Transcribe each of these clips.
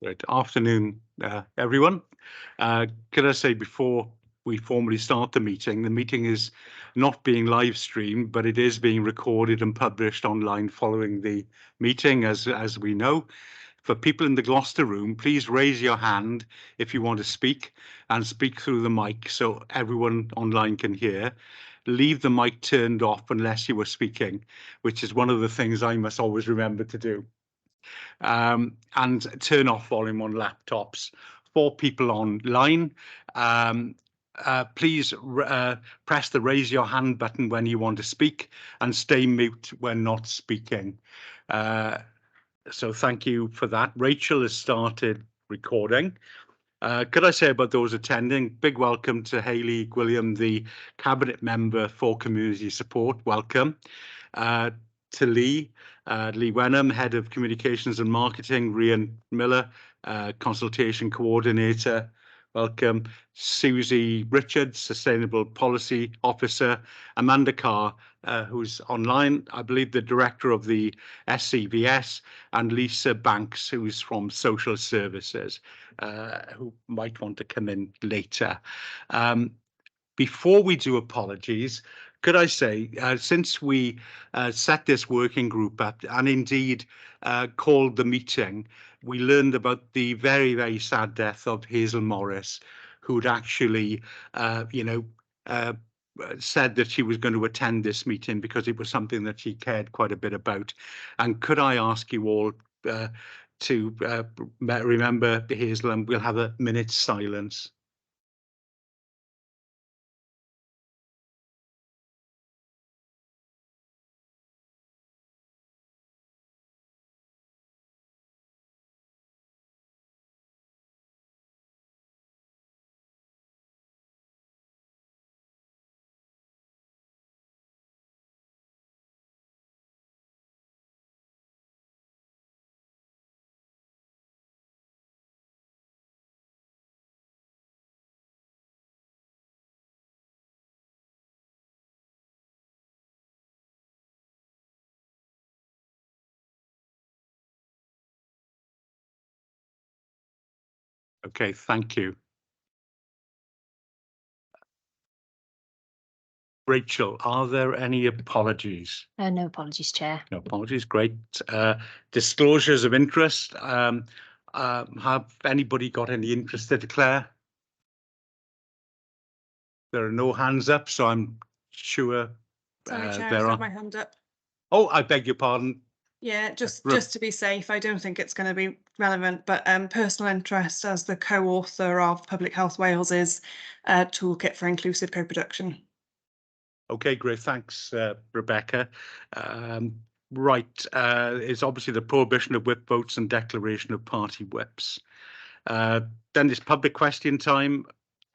Good afternoon, everyone. Could I say before we formally start the meeting is not being live streamed, but it is being recorded and published online following the meeting, as we know. For people in the Gloucester room, please raise your hand if you want to speak and speak through the mic so everyone online can hear. Leave the mic turned off unless you were speaking, which is one of the things I must always remember to do. And turn off volume on laptops. For people online, please press the raise your hand button when you want to speak and stay mute when not speaking. So thank you for that. Rachel has started recording. Could I say about those attending, big welcome to Hayley Gwilliam, the Cabinet Member for Community Support. Welcome. To Lee Wenham, Head of Communications and Marketing, Rhian Miller, Consultation Coordinator, welcome. Susie Richards, Sustainable Policy Officer, Amanda Carr, who's online, I believe the Director of the SCVS, and Lisa Banks, who's from Social Services, who might want to come in later. Before we do apologies, could I say, since we set this working group up and indeed called the meeting, we learned about the very, very sad death of Hazel Morris, who'd actually, said that she was going to attend this meeting because it was something that she cared quite a bit about. And could I ask you all to remember Hazel, and we'll have a minute's silence. Okay, thank you. Rachel, are there any apologies? No apologies, Chair. No apologies, great. Disclosures of interest. Have anybody got any interest to declare? There are no hands up, so I'm sure Sorry, Chair, there I've are. got my hand up. Oh, I beg your pardon. Yeah, just to be safe, I don't think it's going to be relevant, but personal interest as the co-author of Public Health Wales's toolkit for inclusive co-production. Okay, great. Thanks, Rebecca. Right, it's obviously the prohibition of whip votes and declaration of party whips. Then it's public question time.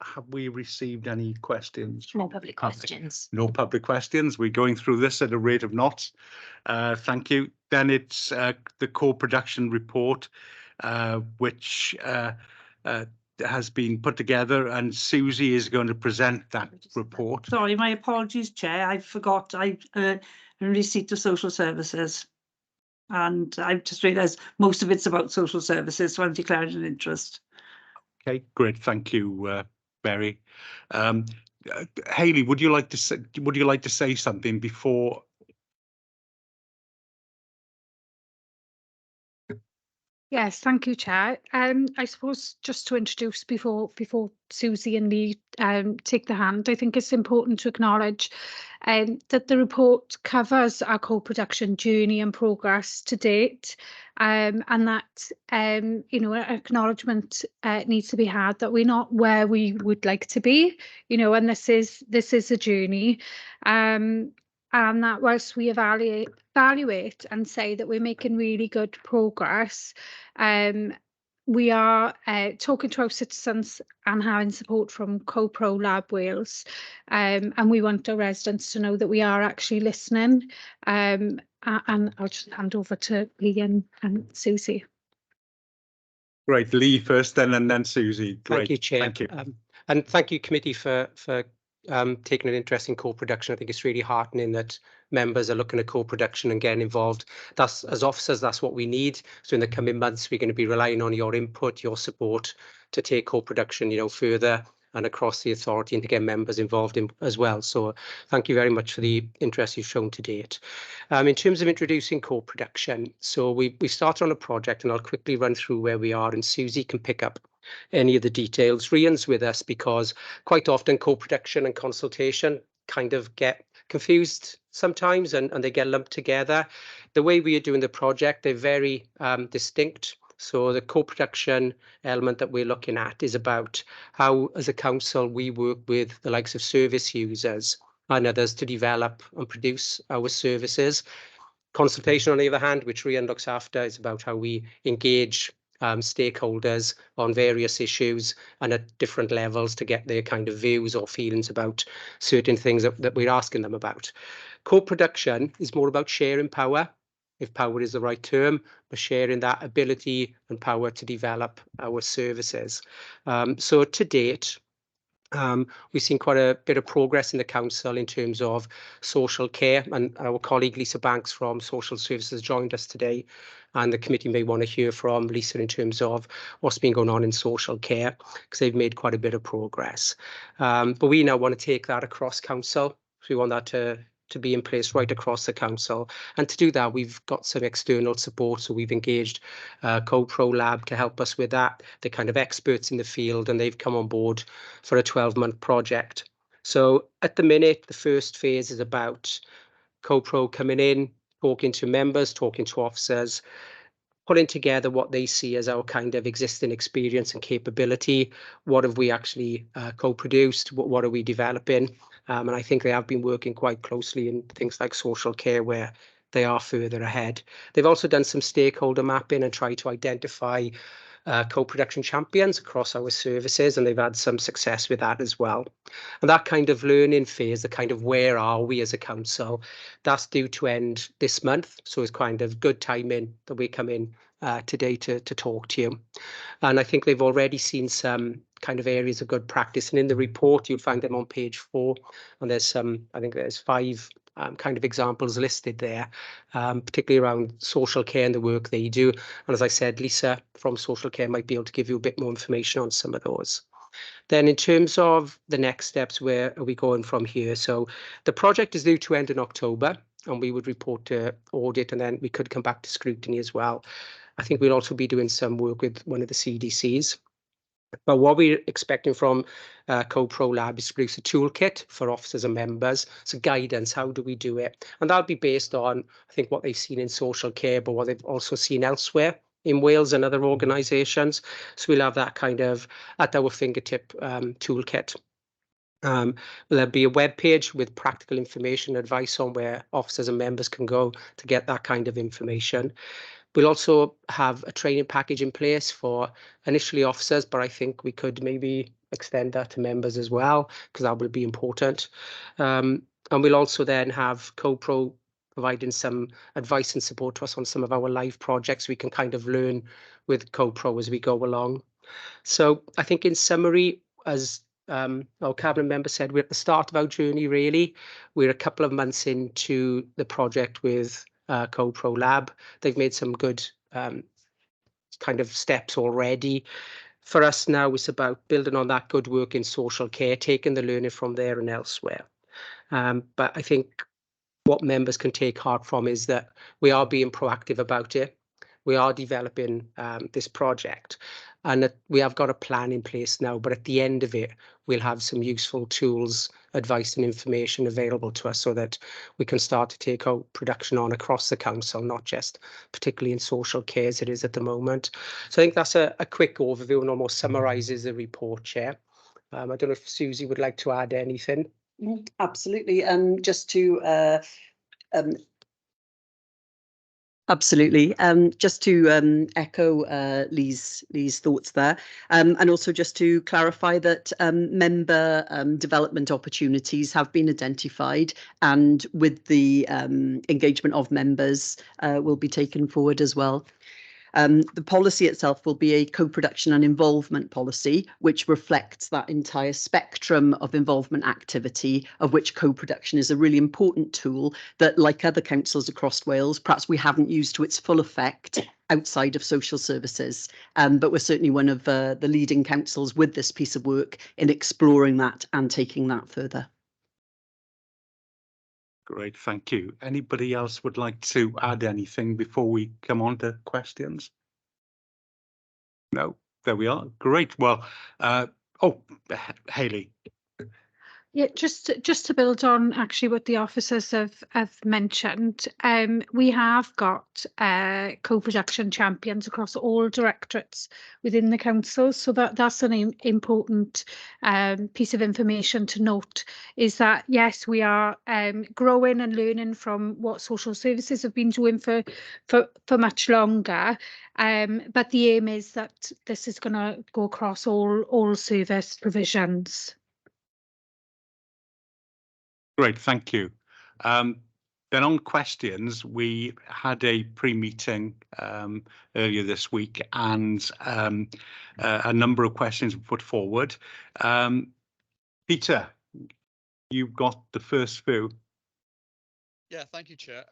Have we received any questions? No public questions. No public questions. We're going through this at a rate of knots. Thank you. Then it's the co-production report, which has been put together, and Susie is going to present that report. Sorry, my apologies, Chair. I forgot. I in receipt of social services, and I've just realised most of it's about social services, so I'm declaring an interest. Okay, great. Thank you, Mary. Hayley, would you like to say something before? Yes, thank you, Chair. I suppose just to introduce before Susie and Lee take the hand, I think it's important to acknowledge that the report covers our co-production journey and progress to date, and that acknowledgement needs to be had that we're not where we would like to be, and this is a journey. And that whilst we evaluate and say that we're making really good progress, we are talking to our citizens and having support from CoPro Lab Wales, and we want our residents to know that we are actually listening. And I'll just hand over to Lee and Susie. Right, Lee first, and then Susie. Great. Thank you, Chair. Thank you. And thank you, committee, for taking an interest in co-production. I think it's really heartening that members are looking at co-production and getting involved. That's, as officers, that's what we need. So in the coming months, we're going to be relying on your input, your support to take co-production, you know, further and across the authority, and to get members involved in as well. So thank you very much for the interest you've shown to date. In terms of introducing co-production, so we started on a project, and I'll quickly run through where we are, and Susie can pick up any of the details. Rhian's with us because quite often co-production and consultation kind of get confused sometimes, and they get lumped together. The way we are doing the project, they're very distinct. So the co-production element that we're looking at is about how, as a council, we work with the likes of service users and others to develop and produce our services. Consultation, on the other hand, which Rhian looks after, is about how we engage stakeholders on various issues and at different levels to get their kind of views or feelings about certain things that we're asking them about. Co-production is more about sharing power, if power is the right term, but sharing that ability and power to develop our services. So to date, we've seen quite a bit of progress in the council in terms of social care, and our colleague Lisa Banks from Social Services joined us today, and the committee may want to hear from Lisa in terms of what's been going on in social care, because they've made quite a bit of progress. But we now want to take that across council. So we want that to be in place right across the council. And to do that, we've got some external support. So we've engaged Copro Lab to help us with that. They're kind of experts in the field, and they've come on board for a 12-month project. So at the minute, the first phase is about Copro coming in, talking to members, talking to officers, putting together what they see as our kind of existing experience and capability. What have we actually co-produced? What are we developing? And I think they have been working quite closely in things like social care, where they are further ahead. They've also done some stakeholder mapping and tried to identify co-production champions across our services, and they've had some success with that as well. And that kind of learning phase, the kind of where are we as a council, that's due to end this month. So it's kind of good timing that we come in today to talk to you. And I think they've already seen some kind of areas of good practice. And in the report, you'll find them on page 4. And there's I think there's 5 kind of examples listed there, particularly around social care and the work they do. And as I said, Lisa from social care might be able to give you a bit more information on some of those. Then in terms of the next steps, where are we going from here? So the project is due to end in October, and we would report to audit, and then we could come back to scrutiny as well. I think we'll also be doing some work with one of the CDCs. But what we're expecting from Copro Lab is to produce a toolkit for officers and members. So guidance, how do we do it? And that'll be based on, I think, what they've seen in social care, but what they've also seen elsewhere in Wales and other organisations. So we'll have that kind of at our fingertip toolkit. There'll be a web page with practical information, advice on where officers and members can go to get that kind of information. We'll also have a training package in place for initially officers, but I think we could maybe extend that to members as well, because that will be important. And we'll also then have Copro providing some advice and support to us on some of our live projects. We can kind of learn with Copro as we go along. So I think in summary, as our cabinet member said, we're at the start of our journey, really. We're a couple of months into the project with Copro Lab. They've made some good kind of steps already. For us now, it's about building on that good work in social care, taking the learning from there and elsewhere. But I think what members can take heart from is that we are being proactive about it. We are developing this project, and that we have got a plan in place now, but at the end of it, we'll have some useful tools, advice and information available to us so that we can start to take our production on across the council, not just particularly in social care as it is at the moment. So I think that's a quick overview and almost summarises the report, Chair. I don't know if Susie would like to add anything. Absolutely. Just to Absolutely. Just to echo Lee's thoughts there, and also just to clarify that member development opportunities have been identified, and with the engagement of members will be taken forward as well. The policy itself will be a co-production and involvement policy, which reflects that entire spectrum of involvement activity, of which co-production is a really important tool that, like other councils across Wales, perhaps we haven't used to its full effect outside of social services. But we're certainly one of the leading councils with this piece of work in exploring that and taking that further. Great, thank you. Anybody else would like to add anything before we come on to questions? No, there we are. Great. Well, Hayley. Yeah, just to build on actually what the officers have mentioned, we have got co-production champions across all directorates within the council. So that's an important piece of information to note, is that yes, we are growing and learning from what social services have been doing for much longer. But the aim is that this is going to go across all service provisions. Great, thank you. Then on questions, we had a pre-meeting earlier this week, and a number of questions were put forward. Peter, you've got the first few. Yeah, thank you, Chair.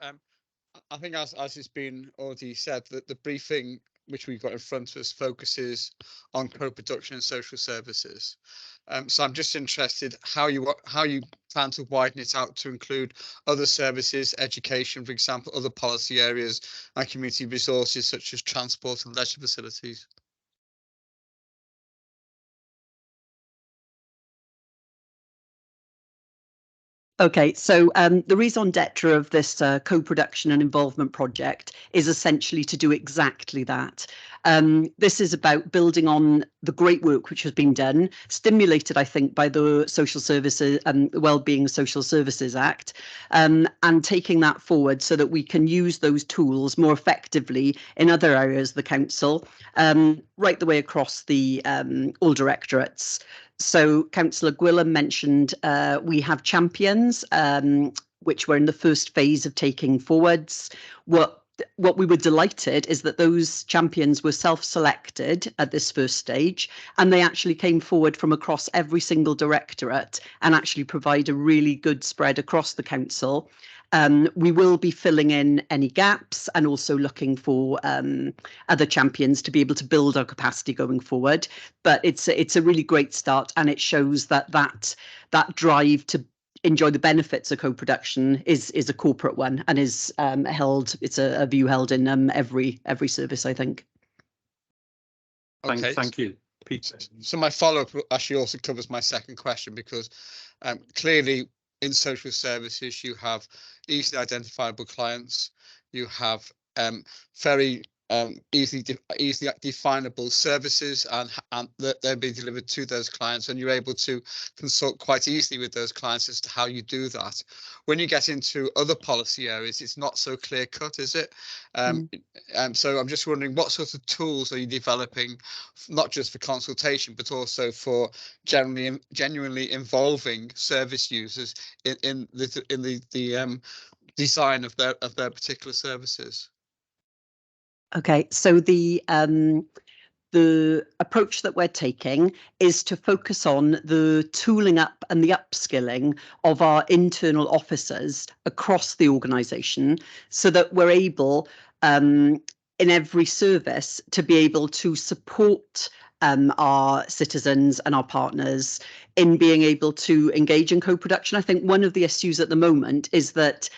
I think as it's been already said, that the briefing which we've got in front of us focuses on co-production and social services. So I'm just interested how you plan to widen it out to include other services, education, for example, other policy areas and community resources such as transport and leisure facilities. Okay, so the raison d'etre of this co-production and involvement project is essentially to do exactly that. This is about building on the great work which has been done, stimulated, I think, by the Social Services and Wellbeing Social Services Act, and taking that forward so that we can use those tools more effectively in other areas of the council, right the way across the all directorates. So Councillor Gwilym mentioned we have champions, which we're in the first phase of taking forwards. What we were delighted is that those champions were self-selected at this first stage, and they actually came forward from across every single directorate and actually provide a really good spread across the council. We will be filling in any gaps and also looking for other champions to be able to build our capacity going forward. But it's a really great start, and it shows that drive to enjoy the benefits of co-production is a corporate one and is held. It's a view held in every service, I think. Okay, thank you, Peter. So my follow-up actually also covers my second question, because clearly in social services you have easily identifiable clients, you have very easily definable services, and they're being delivered to those clients, and you're able to consult quite easily with those clients as to how you do that. When you get into other policy areas, it's not so clear cut, is it? So I'm just wondering, what sort of tools are you developing, not just for consultation, but also for genuinely involving service users in the design of their particular services? Okay, so the approach that we're taking is to focus on the tooling up and the upskilling of our internal officers across the organisation, so that we're able in every service to be able to support our citizens and our partners in being able to engage in co-production. I think one of the issues at the moment is that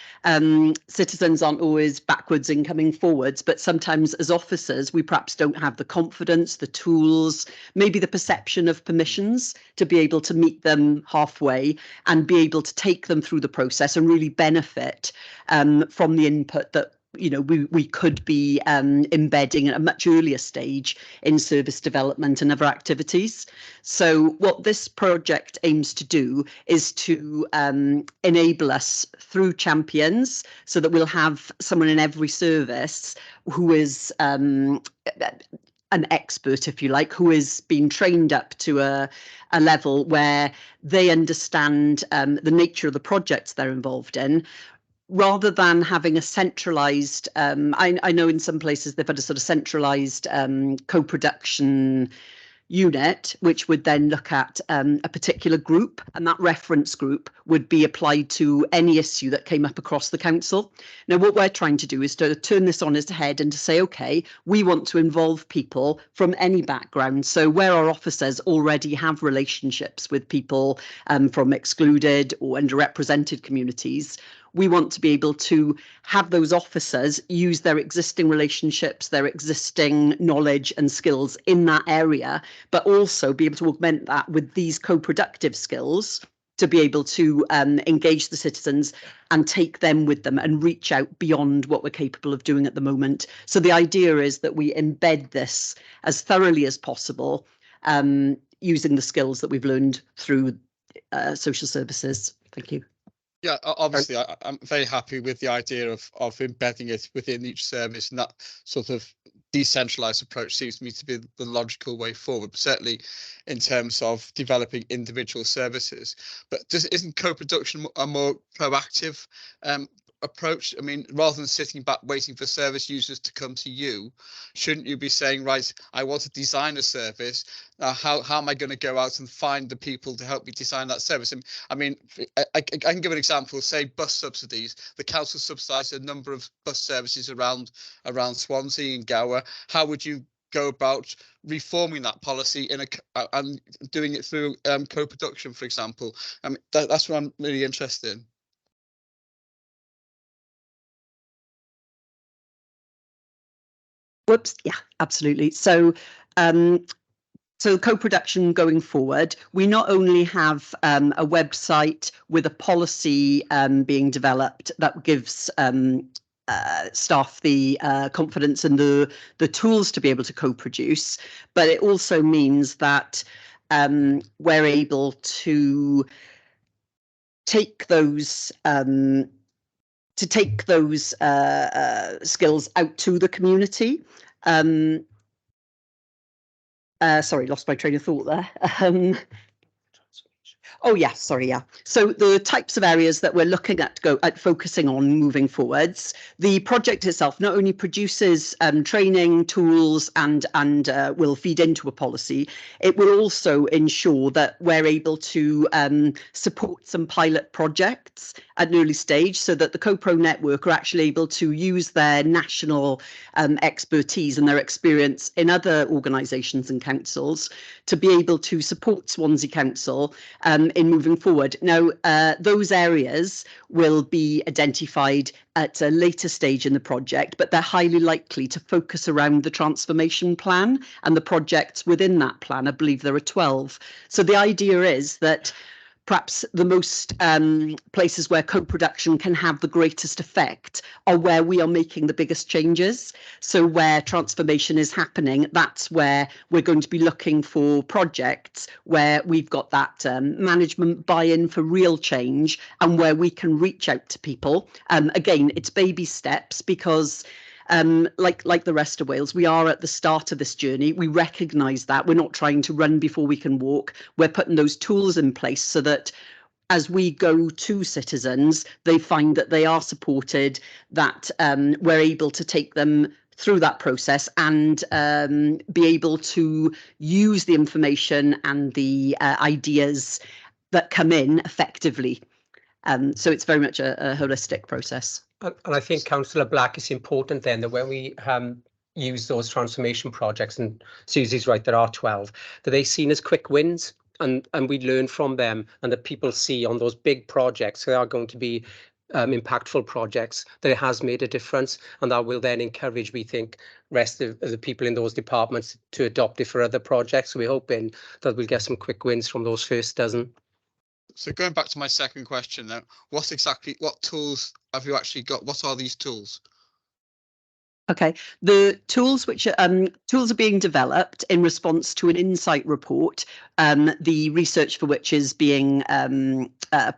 citizens aren't always backwards in coming forwards, but sometimes as officers, we perhaps don't have the confidence, the tools, maybe the perception of permissions to be able to meet them halfway and be able to take them through the process and really benefit from the input that we could be embedding at a much earlier stage in service development and other activities. So what this project aims to do is to enable us through champions, so that we'll have someone in every service who is an expert, if you like, who is being trained up to a level where they understand the nature of the projects they're involved in, rather than having a centralised, I know in some places they've had a sort of centralised co-production unit, which would then look at a particular group, and that reference group would be applied to any issue that came up across the council. Now, what we're trying to do is to turn this on its head and to say, okay, we want to involve people from any background. So where our officers already have relationships with people from excluded or underrepresented communities, we want to be able to have those officers use their existing relationships, their existing knowledge and skills in that area, but also be able to augment that with these co-productive skills to be able to engage the citizens and take them with them and reach out beyond what we're capable of doing at the moment. So the idea is that we embed this as thoroughly as possible, using the skills that we've learned through social services. Thank you. Yeah, obviously, I'm very happy with the idea of embedding it within each service, and that sort of decentralized approach seems to me to be the logical way forward, but certainly in terms of developing individual services. But isn't co-production a more proactive approach? I mean, rather than sitting back waiting for service users to come to you, shouldn't you be saying, right, I want to design a service. How am I going to go out and find the people to help me design that service? And I mean, I can give an example. Say bus subsidies. The council subsidises a number of bus services around Swansea and Gower. How would you go about reforming that policy and doing it through co-production, for example? I mean, that's what I'm really interested in. Whoops, yeah, absolutely. So so co-production going forward, we not only have a website with a policy being developed that gives staff the confidence and the tools to be able to co-produce, but it also means that we're able to take those skills out to the community. Sorry, lost my train of thought there. Oh, yeah, sorry, yeah. So the types of areas that we're looking at focusing on moving forwards, the project itself not only produces training tools and will feed into a policy, it will also ensure that we're able to support some pilot projects at an early stage so that the CoPro network are actually able to use their national expertise and their experience in other organisations and councils to be able to support Swansea Council in moving forward. Now, those areas will be identified at a later stage in the project, but they're highly likely to focus around the transformation plan and the projects within that plan. I believe there are 12. So the idea is that perhaps the most places where co-production can have the greatest effect are where we are making the biggest changes. So where transformation is happening, that's where we're going to be looking for projects where we've got that management buy-in for real change and where we can reach out to people. Again, it's baby steps because like the rest of Wales, we are at the start of this journey. We recognise that. We're not trying to run before we can walk. We're putting those tools in place so that as we go to citizens, they find that they are supported, that we're able to take them through that process and be able to use the information and the ideas that come in effectively. So it's very much a holistic process. And I think, Councillor Black, it's important then that when we use those transformation projects, and Susie's right, there are 12, that they're seen as quick wins and we learn from them, and that people see on those big projects, they are going to be impactful projects, that it has made a difference, and that will then encourage, we think, rest of the people in those departments to adopt it for other projects. So we're hoping that we'll get some quick wins from those first dozen. So going back to my second question now, what tools have you actually got? What are these tools? Okay, the tools which are being developed in response to an insight report, the research for which is being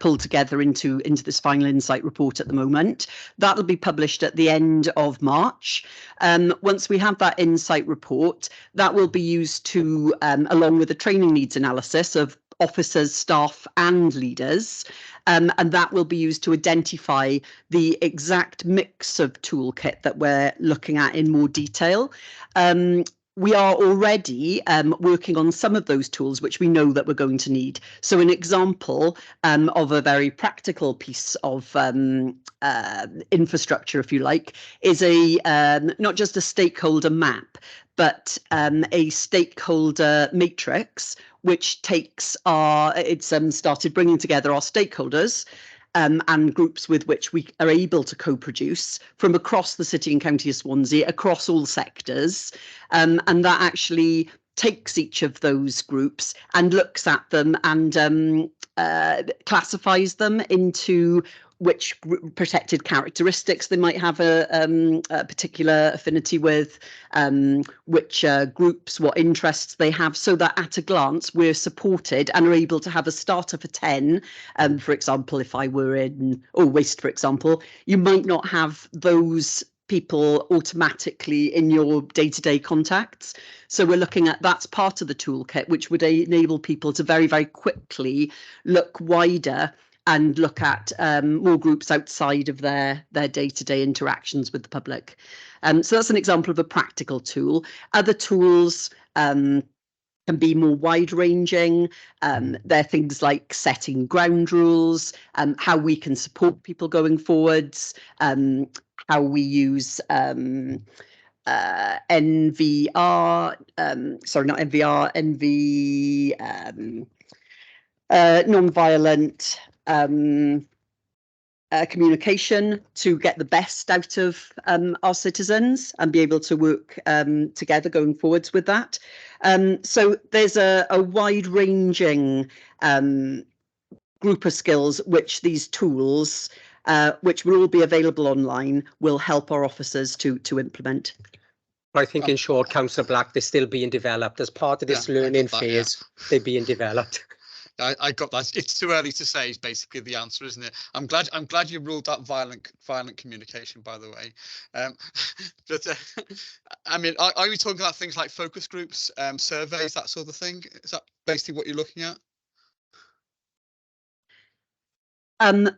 pulled together into this final insight report at the moment. That'll be published at the end of March. Once we have that insight report, that will be used to, along with the training needs analysis of officers, staff and leaders, and that will be used to identify the exact mix of toolkit that we're looking at in more detail. We are already working on some of those tools which we know that we're going to need. So an example of a very practical piece of infrastructure, if you like, is not just a stakeholder map, but a stakeholder matrix, which takes it's started bringing together our stakeholders and groups with which we are able to co-produce from across the city and county of Swansea, across all sectors, and that actually takes each of those groups and looks at them and classifies them into which protected characteristics they might have a particular affinity with, which groups, what interests they have, so that at a glance we're supported and are able to have a starter for 10. For example, if I were in waste, for example, you might not have those people automatically in your day-to-day contacts. So we're looking at that's part of the toolkit, which would enable people to very, very quickly look wider and look at more groups outside of their day-to-day interactions with the public. So that's an example of a practical tool. Other tools can be more wide-ranging. They're things like setting ground rules, how we can support people going forwards, how we use non-violent communication to get the best out of our citizens and be able to work together going forwards with that. So there's a wide-ranging group of skills which these tools, which will all be available online, will help our officers to implement. I think in short, Councillor Black, they're still being developed as part of this learning phase. They're being developed. I got that. It's too early to say is basically the answer, isn't it? I'm glad you ruled out violent communication, by the way. But I mean, are you talking about things like focus groups, surveys, that sort of thing? Is that basically what you're looking at?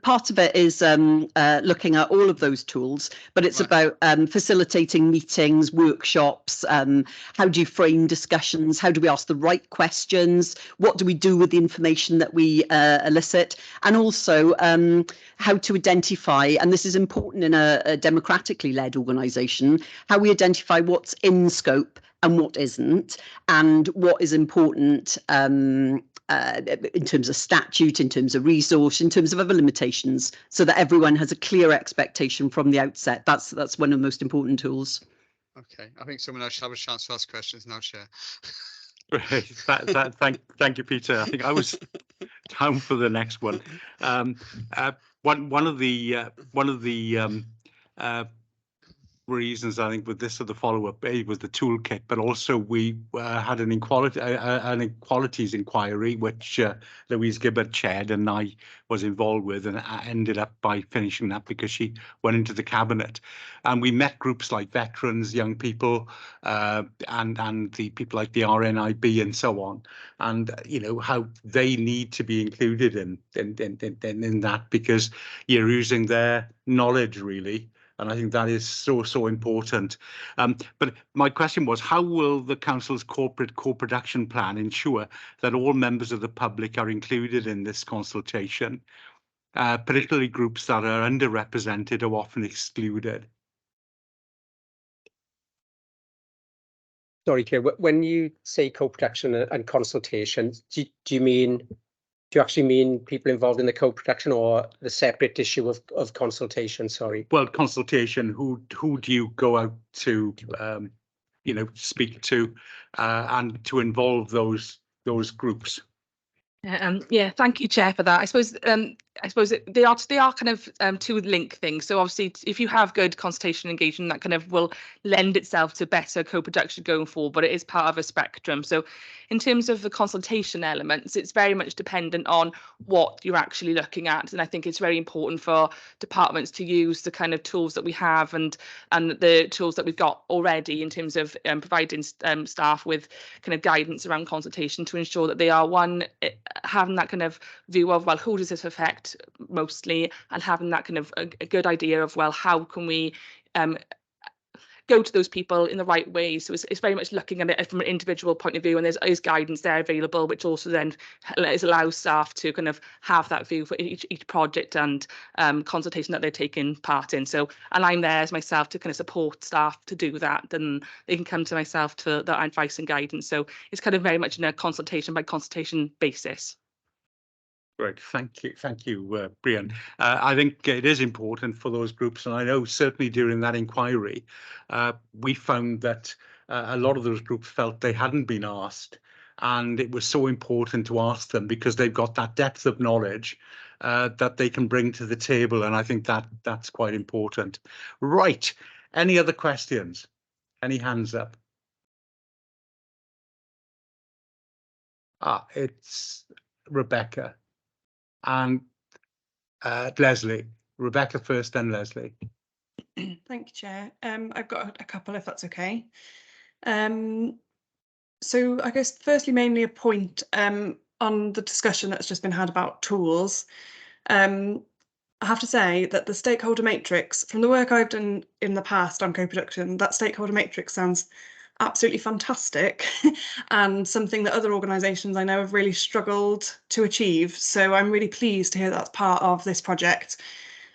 Part of it is looking at all of those tools, but it's about facilitating meetings, workshops. How do you frame discussions? How do we ask the right questions? What do we do with the information that we elicit? And also how to identify, and this is important in a democratically led organisation, how we identify what's in scope and what isn't, and what is important in terms of statute, in terms of resource, in terms of other limitations, so that everyone has a clear expectation from the outset. That's one of the most important tools. Okay, I think someone else should have a chance to ask questions now, Chair. Great. Thank you, Peter. I think I was down for the next one. One of the reasons I think with this of the follow-up was the toolkit, but also we had an equalities inquiry which Louise Gibbard chaired and I was involved with, and I ended up by finishing that because she went into the cabinet, and we met groups like veterans, young people, and the people like the RNIB and so on, and you know how they need to be included in that, because you're using their knowledge really. And I think that is so important. But my question was, how will the Council's corporate co-production plan ensure that all members of the public are included in this consultation, particularly groups that are underrepresented or often excluded? Sorry, Chair, when you say co-production and consultation, do you actually mean people involved in the co-production or the separate issue of consultation? Sorry. Well, consultation. Who do you go out to, speak to, and to involve those groups? Yeah, thank you, Chair, for that. I suppose I suppose they are kind of two link things. So obviously, if you have good consultation engagement, that kind of will lend itself to better co-production going forward. But it is part of a spectrum. So in terms of the consultation elements, it's very much dependent on what you're actually looking at. And I think it's very important for departments to use the kind of tools that we have and the tools that we've got already in terms of providing staff with kind of guidance around consultation to ensure that they are having that kind of view of, well, who does this affect mostly, and having that kind of a good idea of, well, how can we go to those people in the right way. So it's very much looking at it from an individual point of view, and there's guidance there available, which also then allows staff to kind of have that view for each project and consultation that they're taking part in. So, and I'm there as myself to kind of support staff to do that, then they can come to myself for that advice and guidance. So it's kind of very much in a consultation by consultation basis. Great, thank you, Brian. I think it is important for those groups, and I know certainly during that inquiry, we found that a lot of those groups felt they hadn't been asked, and it was so important to ask them because they've got that depth of knowledge that they can bring to the table, and I think that's quite important. Right, any other questions? Any hands up? It's Rebecca. And Leslie. Rebecca first, then Leslie. Thank you, Chair. I've got a couple, if that's okay. So I guess firstly, mainly a point on the discussion that's just been had about tools. I have to say that the stakeholder matrix, from the work I've done in the past on co-production, that stakeholder matrix sounds absolutely fantastic and something that other organisations I know have really struggled to achieve. So I'm really pleased to hear that's part of this project.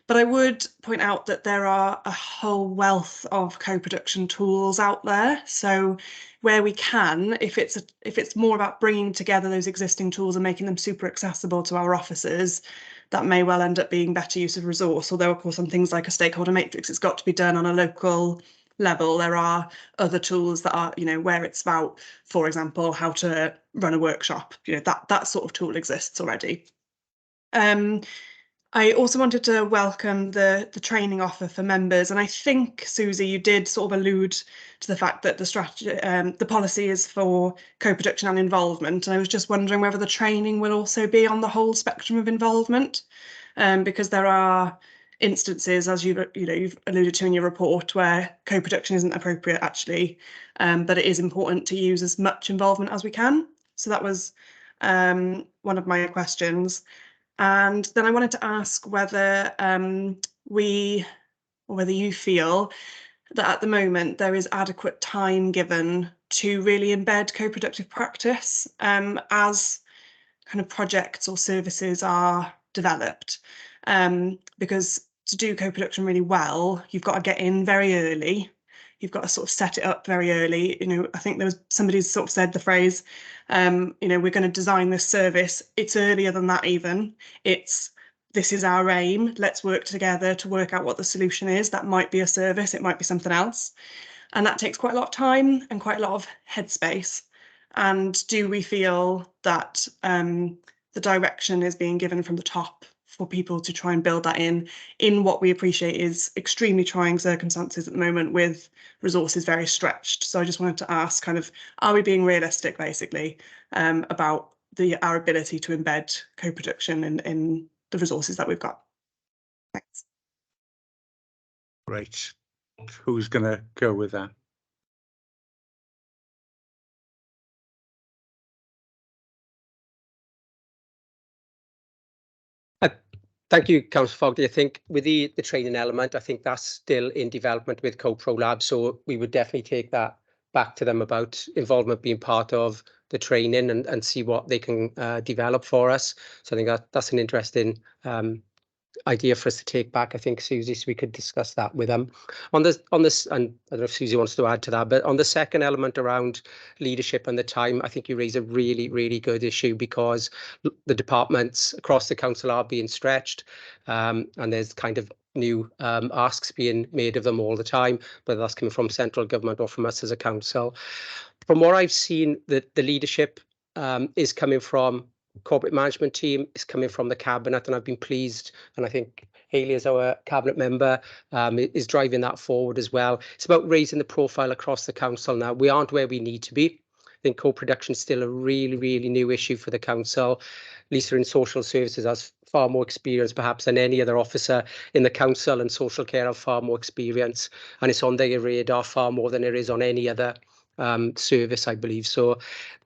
But I would point out that there are a whole wealth of co-production tools out there. So where we can, if it's more about bringing together those existing tools and making them super accessible to our officers, that may well end up being better use of resource. Although, of course, on things like a stakeholder matrix, it's got to be done on a local level. There are other tools that are, where it's about, for example, how to run a workshop. That sort of tool exists already. I also wanted to welcome the training offer for members, and I think, Susie, you did sort of allude to the fact that the strategy, the policy is for co-production and involvement, and I was just wondering whether the training will also be on the whole spectrum of involvement, because there are instances, as you've alluded to in your report, where co-production isn't appropriate actually, but it is important to use as much involvement as we can. So that was one of my questions. And then I wanted to ask whether whether you feel that at the moment there is adequate time given to really embed co-productive practice as kind of projects or services are developed. Because to do co-production really well, you've got to get in very early. You've got to sort of set it up very early. I think there was somebody sort of said the phrase, we're going to design this service. It's earlier than that even. This is our aim. Let's work together to work out what the solution is. That might be a service. It might be something else. And that takes quite a lot of time and quite a lot of headspace. And do we feel that the direction is being given from the top for people to try and build that in what we appreciate is extremely trying circumstances at the moment with resources very stretched? So I just wanted to ask, kind of, are we being realistic basically about our ability to embed co-production in the resources that we've got? Thanks. Great. Who's going to go with that? Thank you, Councillor Fogarty. I think with the training element, I think that's still in development with CoPro Lab. So we would definitely take that back to them about involvement being part of the training and see what they can develop for us. So I think that's an interesting idea for us to take back, I think, Susie, so we could discuss that with them. On this, and I don't know if Susie wants to add to that, but on the second element around leadership and the time, I think you raise a really, really good issue, because the departments across the council are being stretched, and there's kind of new asks being made of them all the time, whether that's coming from central government or from us as a council. From what I've seen, the leadership is coming from corporate management team is coming from the cabinet, and I've been pleased, and I think Hayley, as our cabinet member, is driving that forward as well. It's about raising the profile across the council now. We aren't where we need to be. I think co-production is still a really, really new issue for the council. Lisa in social services has far more experience perhaps than any other officer in the council, and social care have far more experience, and it's on their radar far more than it is on any other service, I believe. So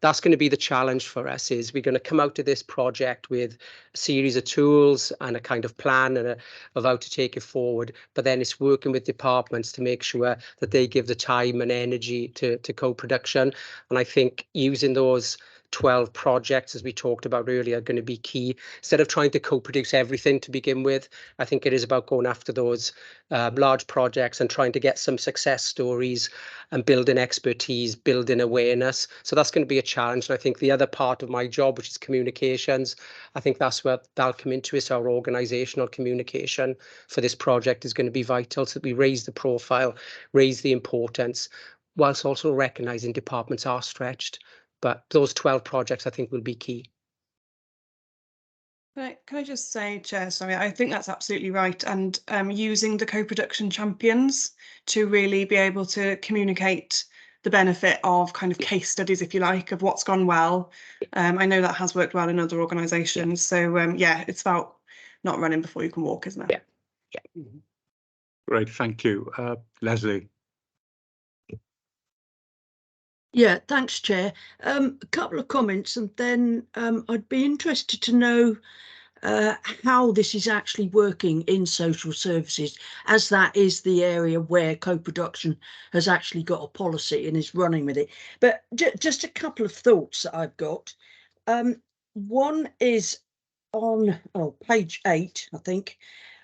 that's going to be the challenge for us, is we're going to come out of this project with a series of tools and a kind of plan and of how to take it forward, but then it's working with departments to make sure that they give the time and energy to co-production. And I think using those 12 projects, as we talked about earlier, are going to be key. Instead of trying to co-produce everything to begin with, I think it is about going after those large projects and trying to get some success stories and building expertise, building awareness. So that's going to be a challenge. And I think the other part of my job, which is communications, I think that's where that'll come into, is our organisational communication for this project is going to be vital, so that we raise the profile, raise the importance, whilst also recognising departments are stretched. But those 12 projects, I think, will be key. Can I just say, Chair, sorry, I think that's absolutely right. And using the co-production champions to really be able to communicate the benefit of kind of case studies, if you like, of what's gone well. I know that has worked well in other organisations. So yeah, it's about not running before you can walk, isn't it? Yeah. Great, thank you. Leslie. Yeah, thanks, Chair. A couple of comments, and then I'd be interested to know how this is actually working in social services, as that is the area where co-production has actually got a policy and is running with it. But just a couple of thoughts that I've got. One is on page 8, I think,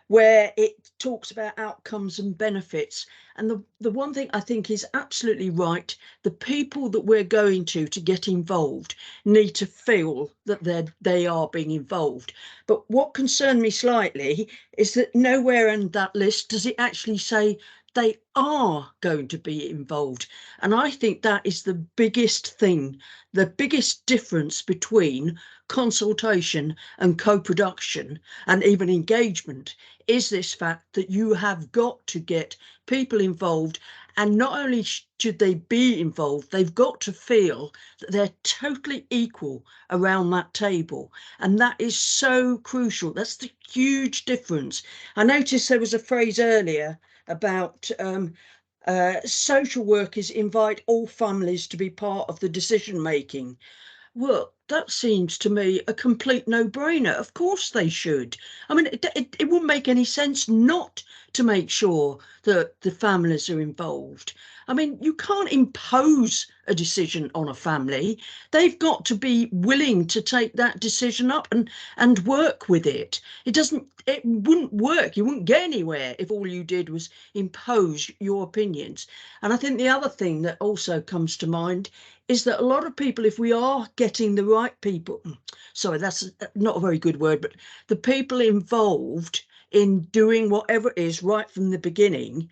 where it talks about outcomes and benefits. And the one thing I think is absolutely right, the people that we're going to get involved need to feel that they are being involved. But what concerned me slightly is that nowhere in that list does it actually say they are going to be involved. And I think that is the biggest thing, the biggest difference between consultation and co-production and even engagement, is this fact that you have got to get people involved, and not only should they be involved, they've got to feel that they're totally equal around that table, and that is so crucial. That's the huge difference. I noticed there was a phrase earlier about social workers invite all families to be part of the decision making. Well, that seems to me a complete no-brainer. Of course they should. I mean, it wouldn't make any sense not to make sure that the families are involved. I mean, you can't impose a decision on a family. They've got to be willing to take that decision up and work with it. It wouldn't work. You wouldn't get anywhere if all you did was impose your opinions. And I think the other thing that also comes to mind is that a lot of people, if we are getting the right people, sorry, that's not a very good word, but the people involved in doing whatever it is right from the beginning,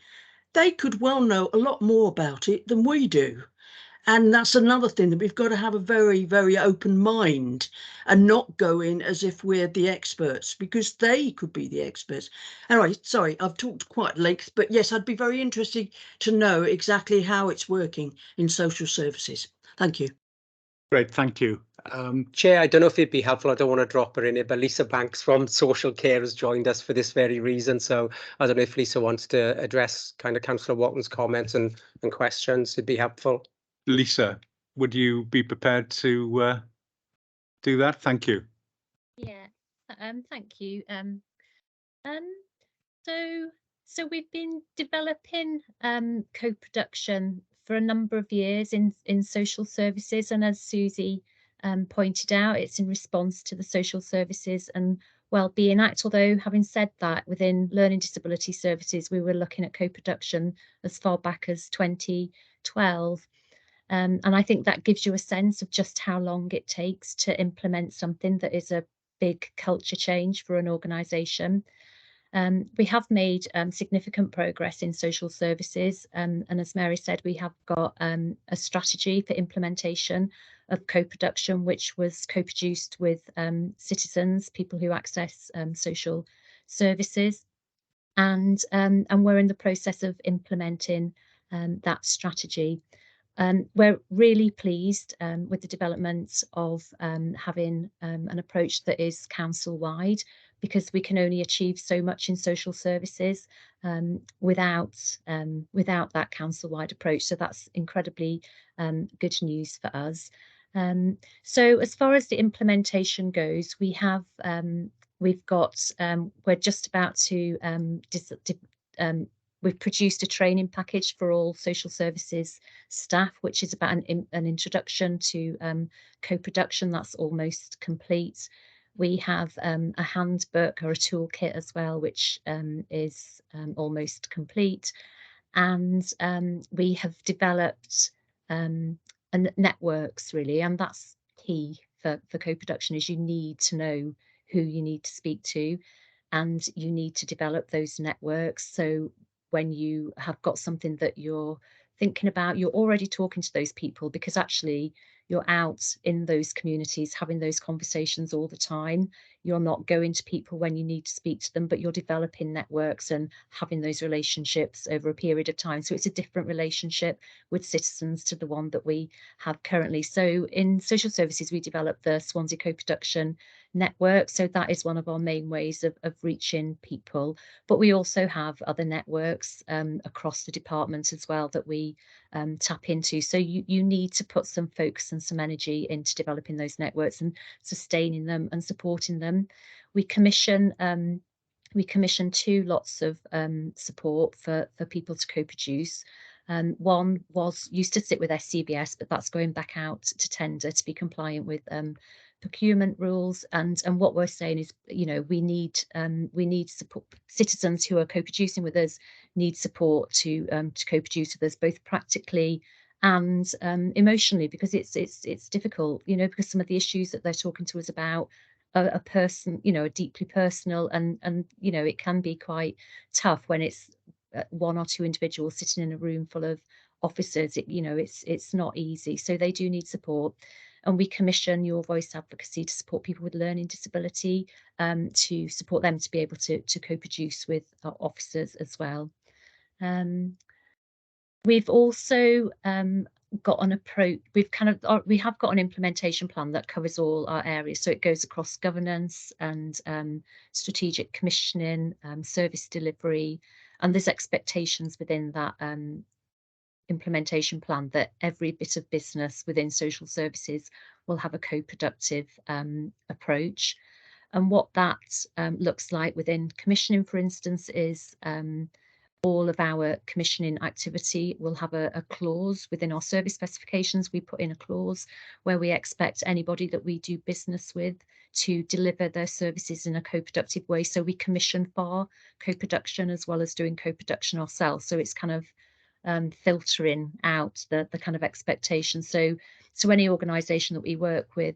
they could well know a lot more about it than we do. And that's another thing, that we've got to have a very, very open mind and not go in as if we're the experts, because they could be the experts. Anyway, sorry, I've talked quite at length, but yes, I'd be very interested to know exactly how it's working in social services. Thank you. Great, thank you. Chair, I don't know if it'd be helpful, I don't want to drop her in it, but Lisa Banks from Social Care has joined us for this very reason. So I don't know if Lisa wants to address kind of Councillor Watton's comments and questions. It'd be helpful. Lisa, would you be prepared to do that? Thank you. Yeah, thank you. So we've been developing co-production for a number of years in social services, and as Susie pointed out, it's in response to the Social Services and Wellbeing Act. Although, having said that, within Learning Disability Services, we were looking at co-production as far back as 2012. And I think that gives you a sense of just how long it takes to implement something that is a big culture change for an organisation. We have made significant progress in social services, and as Mary said, we have got a strategy for implementation of co-production, which was co-produced with citizens, people who access social services, and we're in the process of implementing that strategy. We're really pleased with the development of having an approach that is council-wide, because we can only achieve so much in social services without that council-wide approach. So that's incredibly good news for us. So as far as the implementation goes, we have we've got we're just about to we've produced a training package for all social services staff, which is about an introduction to co-production. That's almost complete. We have a handbook or a toolkit as well, which is almost complete. And we have developed networks, really, and that's key for co-production, is you need to know who you need to speak to, and you need to develop those networks. So when you have got something that you're thinking about, you're already talking to those people, because actually you're out in those communities having those conversations all the time. You're not going to people when you need to speak to them, but you're developing networks and having those relationships over a period of time. So it's a different relationship with citizens to the one that we have currently. So in social services, we developed the Swansea Co-Production Network. So that is one of our main ways of reaching people. But we also have other networks across the department as well that we tap into. So you need to put some focus and some energy into developing those networks and sustaining them and supporting them. We commission 2 lots of support for people to co-produce. One used to sit with SCBS, but that's going back out to tender to be compliant with procurement rules. And what we're saying is, you know, we need support. Citizens who are co-producing with us need support to co-produce with us, both practically and emotionally, because it's difficult, you know, because some of the issues that they're talking to us about a person, you know, are deeply personal, and you know, it can be quite tough when it's 1 or 2 individuals sitting in a room full of officers. You know, it's not easy, so they do need support. And we commission Your Voice Advocacy to support people with learning disability, to support them to be able to co-produce with our officers as well. We've also got an approach. We have got an implementation plan that covers all our areas. So it goes across governance and strategic commissioning, service delivery, and there's expectations within that implementation plan that every bit of business within social services will have a co-productive approach. And what that looks like within commissioning, for instance, is all of our commissioning activity will have a clause within our service specifications. We put in a clause where we expect anybody that we do business with to deliver their services in a co-productive way. So we commission for co-production as well as doing co-production ourselves. So it's kind of filtering out the kind of expectations. So any organisation that we work with,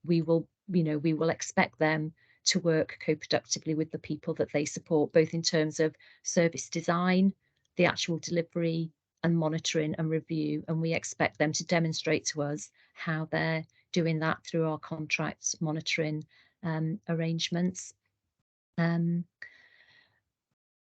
we will expect them to work co-productively with the people that they support, both in terms of service design, the actual delivery, and monitoring and review. And we expect them to demonstrate to us how they're doing that through our contract monitoring arrangements.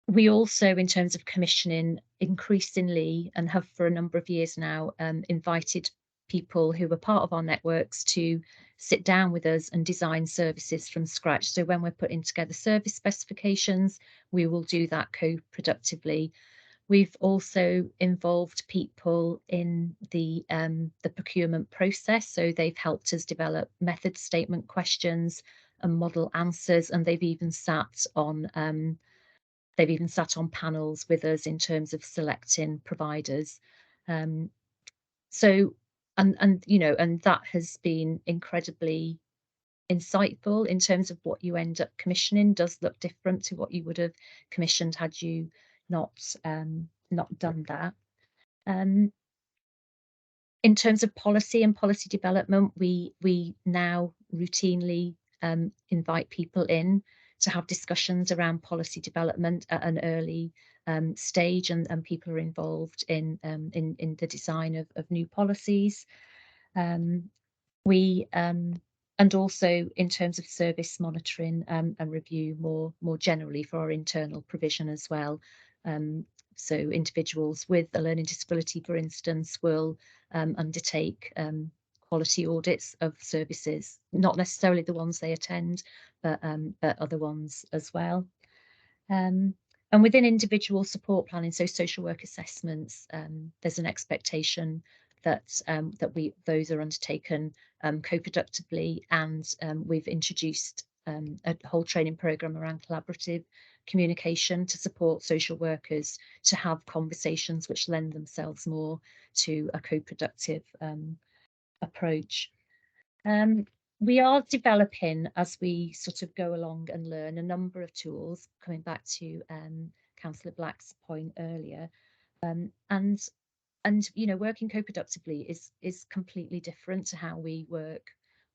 We also, in terms of commissioning, increasingly, and have for a number of years now, invited people who were part of our networks to sit down with us and design services from scratch. So when we're putting together service specifications, we will do that co-productively. We've also involved people in the procurement process. So they've helped us develop method statement questions and model answers, and they've even sat on panels with us in terms of selecting providers. And that has been incredibly insightful in terms of what you end up commissioning does look different to what you would have commissioned had you not done that. In terms of policy and policy development, we now routinely invite people in to have discussions around policy development at an early stage, and people are involved in the design of new policies. And also in terms of service monitoring and review more generally for our internal provision as well. So individuals with a learning disability, for instance, will undertake quality audits of services, not necessarily the ones they attend, but other ones as well. And within individual support planning, so social work assessments, there's an expectation that those are undertaken co-productively, and we've introduced a whole training programme around collaborative communication to support social workers to have conversations which lend themselves more to a co-productive approach. We are developing, as we sort of go along and learn, a number of tools, coming back to Councillor Black's point earlier, and you know, working co-productively is completely different to how we work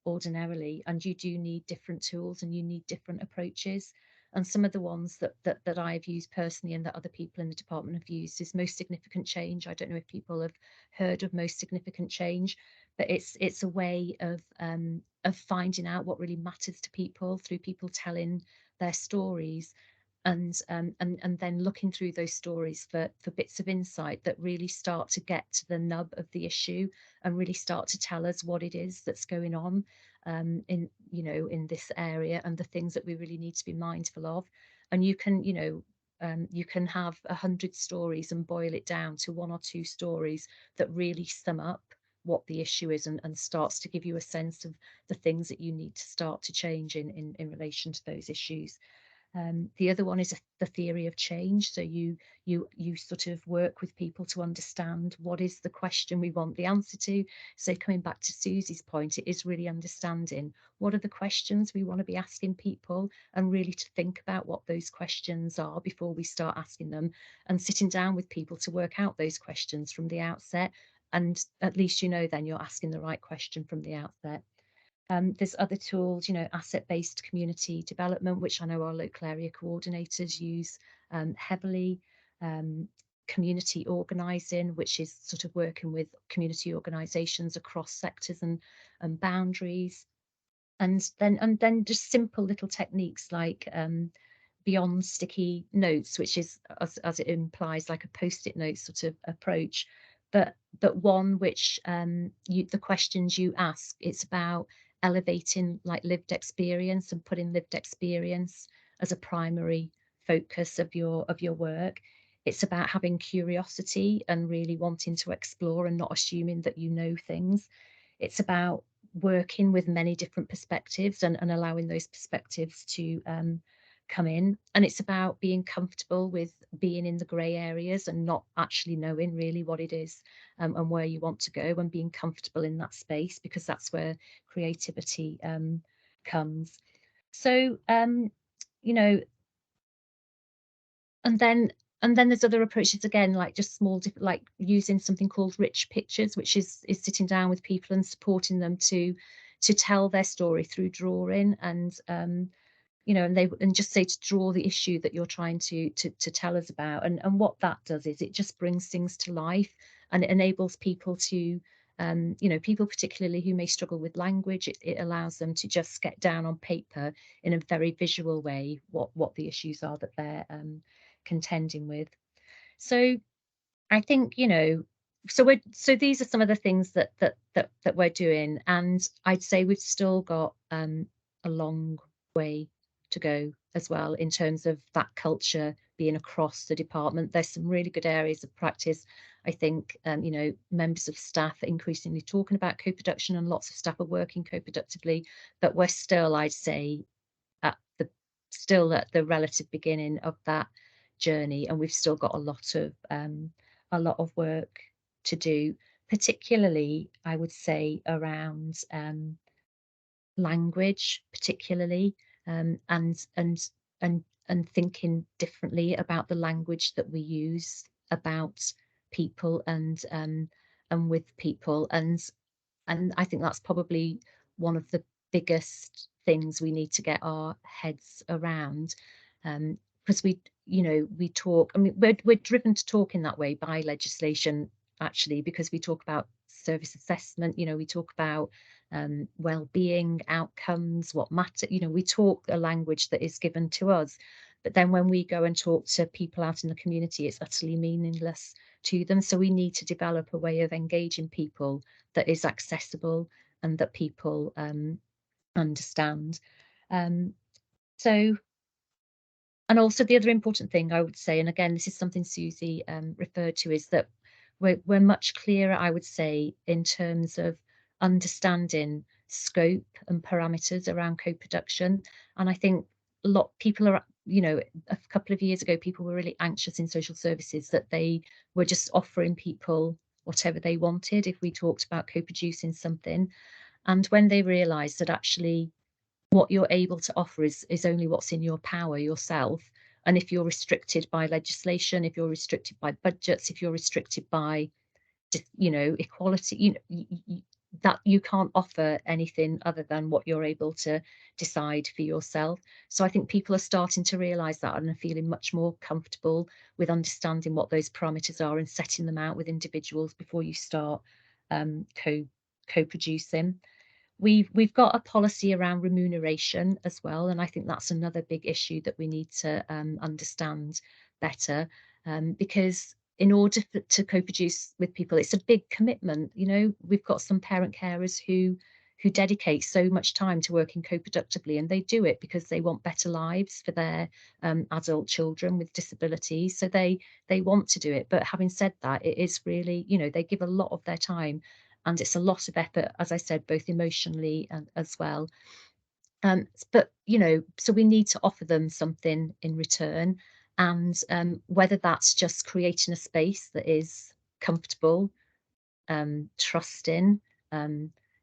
ordinarily, and you do need different tools and you need different approaches. And some of the ones that I've used personally and that other people in the department have used is Most Significant Change. I don't know if people have heard of Most Significant Change, but it's a way of finding out what really matters to people through people telling their stories, and then looking through those stories for bits of insight that really start to get to the nub of the issue and really start to tell us what it is that's going on in this area, and the things that we really need to be mindful of. And you can you can have 100 stories and boil it down to 1 or 2 stories that really sum up what the issue is, and starts to give you a sense of the things that you need to start to change in relation to those issues. The other one is the theory of change. So you sort of work with people to understand what is the question we want the answer to. So coming back to Susie's point, it is really understanding what are the questions we want to be asking people, and really to think about what those questions are before we start asking them, and sitting down with people to work out those questions from the outset. And at least you know then you're asking the right question from the outset. There's other tools, asset-based community development, which I know our local area coordinators use heavily. Community organising, which is sort of working with community organisations across sectors and boundaries. And then just simple little techniques like beyond sticky notes, which is, as it implies, like a post-it note sort of approach, but one which the questions you ask, it's about elevating like lived experience and putting lived experience as a primary focus of your work. It's about having curiosity and really wanting to explore and not assuming that you know things. It's about working with many different perspectives and allowing those perspectives to come in. And it's about being comfortable with being in the grey areas and not actually knowing really what it is and where you want to go, and being comfortable in that space, because that's where creativity comes. So and then there's other approaches again, like just small, like using something called rich pictures, which is sitting down with people and supporting them to tell their story through drawing, and and just say to draw the issue that you're trying to tell us about. And what that does is it just brings things to life, and it enables people to people particularly who may struggle with language, it allows them to just get down on paper in a very visual way what the issues are that they're contending with. So I think so these are some of the things that we're doing, and I'd say we've still got a long way to go as well in terms of that culture being across the department. There's some really good areas of practice. I think members of staff are increasingly talking about co-production, and lots of staff are working co-productively, but we're still, I'd say, at the relative beginning of that journey, and we've still got a lot of work to do, particularly I would say around language, particularly and thinking differently about the language that we use about people and with people, and I think that's probably one of the biggest things we need to get our heads around, because we talk, I mean, we're driven to talk in that way by legislation, actually, because we talk about service assessment, we talk about well-being, outcomes, what matter, we talk a language that is given to us. But then when we go and talk to people out in the community, it's utterly meaningless to them. So we need to develop a way of engaging people that is accessible and that people understand. And also the other important thing I would say, and again, this is something Susie referred to, is that we're much clearer, I would say, in terms of understanding scope and parameters around co-production. And I think a lot of people are, a couple of years ago, people were really anxious in social services that they were just offering people whatever they wanted if we talked about co-producing something. And when they realised that actually what you're able to offer is only what's in your power yourself. And if you're restricted by legislation, if you're restricted by budgets, if you're restricted by, equality, that you can't offer anything other than what you're able to decide for yourself. So I think people are starting to realise that and are feeling much more comfortable with understanding what those parameters are and setting them out with individuals before you start co-producing. We've got a policy around remuneration as well, and I think that's another big issue that we need to understand better, because in order to co-produce with people, it's a big commitment. We've got some parent carers who dedicate so much time to working co-productively, and they do it because they want better lives for their adult children with disabilities. So they want to do it. But having said that, it is really, they give a lot of their time. And it's a lot of effort, as I said, both emotionally and as well. But, so we need to offer them something in return. And whether that's just creating a space that is comfortable, trusting,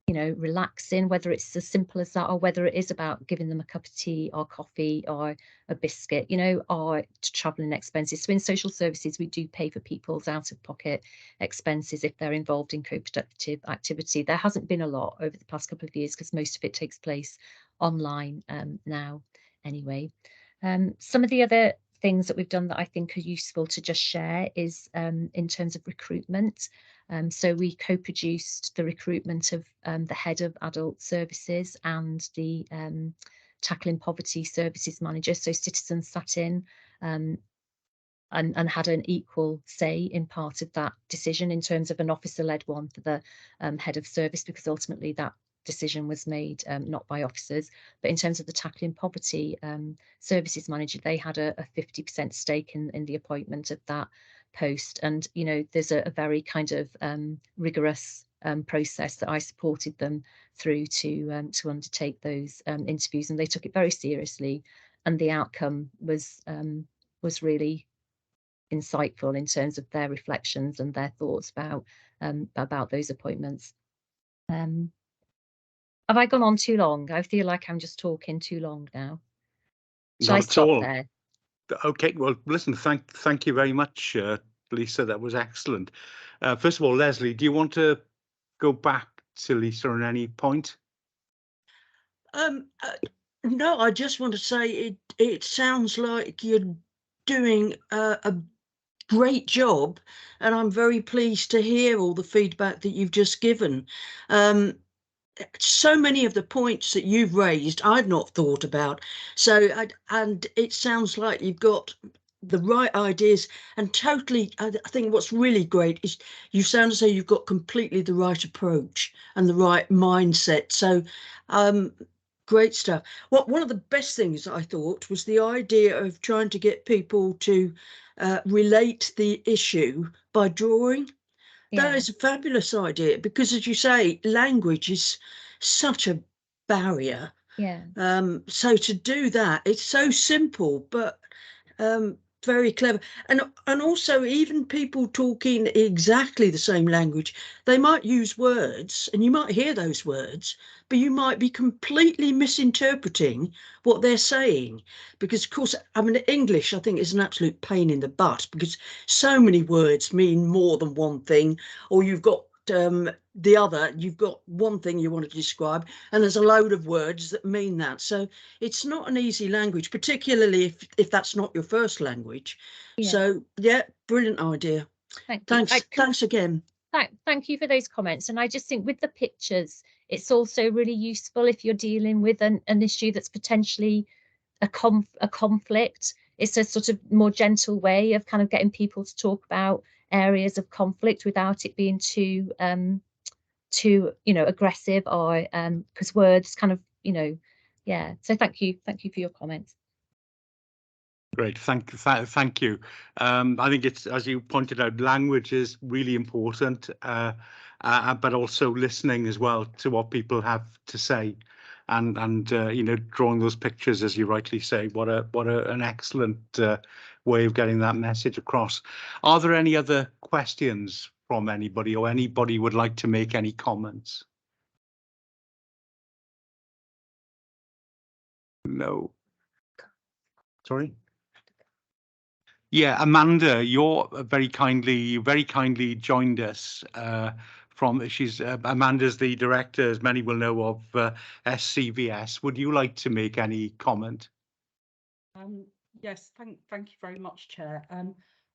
relaxing, whether it's as simple as that, or whether it is about giving them a cup of tea or coffee or a biscuit, or travelling expenses. So in social services, we do pay for people's out-of-pocket expenses if they're involved in co-productive activity. There hasn't been a lot over the past couple of years because most of it takes place online now anyway. Some of the other things that we've done that I think are useful to just share is in terms of recruitment. So we co-produced the recruitment of the head of adult services and the tackling poverty services manager. So citizens sat in and had an equal say in part of that decision in terms of an officer-led one for the head of service, because ultimately that decision was made not by officers. But in terms of the tackling poverty services manager, they had a 50% stake in the appointment of that post. And there's a very kind of rigorous process that I supported them through to undertake those interviews, and they took it very seriously, and the outcome was really insightful in terms of their reflections and their thoughts about those appointments. Have I gone on too long? I feel like I'm just talking too long now. Shall I stop there? Okay, well, listen, thank you very much, Lisa. That was excellent. First of all, Leslie, do you want to go back to Lisa on any point? No, I just want to say it sounds like you're doing a great job, and I'm very pleased to hear all the feedback that you've just given. So many of the points that you've raised I've not thought about, and it sounds like you've got the right ideas, and totally I think what's really great is you sound as though you've got completely the right approach and the right mindset. So great stuff. One of the best things I thought was the idea of trying to get people to relate the issue by drawing. That is a fabulous idea, because, as you say, language is such a barrier. So to do that, it's so simple, but very clever. And also, even people talking exactly the same language, they might use words, and you might hear those words, but you might be completely misinterpreting what they're saying. Because, of course, I mean, English, I think, is an absolute pain in the butt, because so many words mean more than one thing, or you've got the other. You've got one thing you want to describe, and there's a load of words that mean that. So it's not an easy language, particularly if that's not your first language. Yeah. So yeah, brilliant idea. Thank you. Thanks again. Thank you for those comments. And I just think with the pictures, it's also really useful if you're dealing with an issue that's potentially a conflict. It's a sort of more gentle way of kind of getting people to talk about areas of conflict without it being too aggressive, or because words kind of yeah. So thank you for your comments. Great, thank you. I think it's, as you pointed out, language is really important, but also listening as well to what people have to say, and drawing those pictures, as you rightly say. What an excellent way of getting that message across. Are there any other questions from anybody, or anybody would like to make any comments? No. Sorry. Yeah, Amanda, you're very kindly joined us Amanda's the director, as many will know, of SCVS. Would you like to make any comment? Yes, thank you very much, Chair.